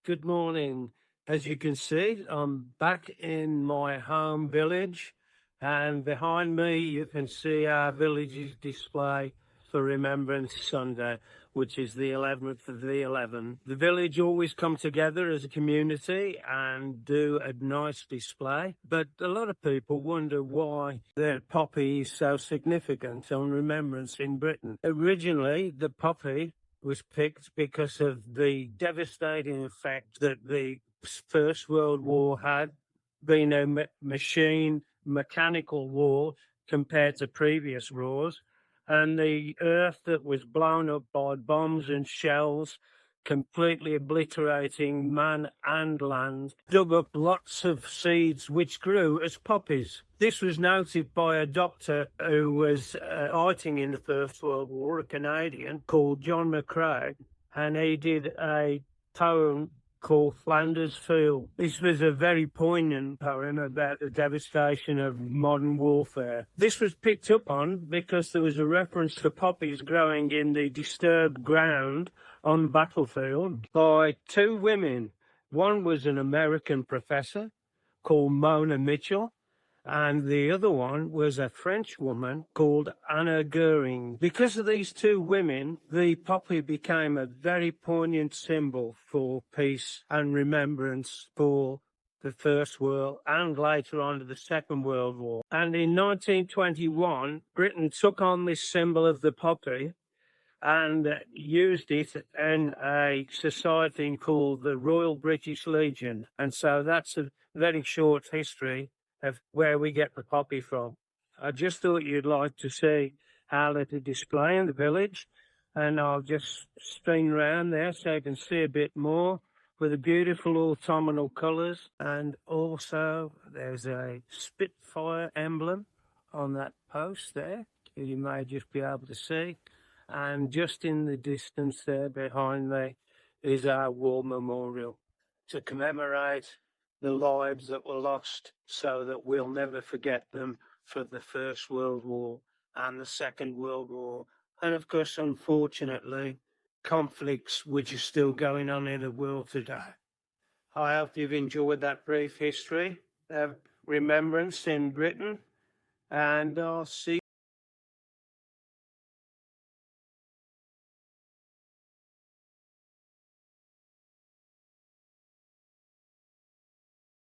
Good morning. As you can see, I'm back in my home village, and behind me you can see our village's display for Remembrance Sunday, which is the 11th of the 11th. The village always come together as a community and do a nice display, but a lot of people wonder why the poppy is so significant on Remembrance in Britain. Originally, the poppy was picked because of the devastating effect that the First World War had, being a mechanical war compared to previous wars, and the earth that was blown up by bombs and shells, completely obliterating man and land, dug up lots of seeds which grew as poppies. This was noted by a doctor who was fighting in the First World War, a Canadian called John McCrae, and he did a poem called Flanders Field. This was a very poignant poem about the devastation of modern warfare. This was picked up on because there was a reference to poppies growing in the disturbed ground on the battlefield by two women. One was an American professor called Mona Mitchell, and the other one was a French woman called Anna Goering. Because of these two women, the poppy became a very poignant symbol for peace and remembrance for the First World and later on to the Second World War. And in 1921, Britain took on this symbol of the poppy and used it in a society called the Royal British Legion. And so that's a very short history of where we get the poppy from. I just thought you'd like to see how little display in the village, and I'll just spin around there so you can see a bit more with the beautiful autumnal colours. And also there's a Spitfire emblem on that post there, you may just be able to see. And just in the distance there behind me is our war memorial to commemorate the lives that were lost so that we'll never forget them for the First World War and the Second World War. And of course, unfortunately, conflicts which are still going on in the world today. I hope you've enjoyed that brief history of remembrance in Britain, and I'll see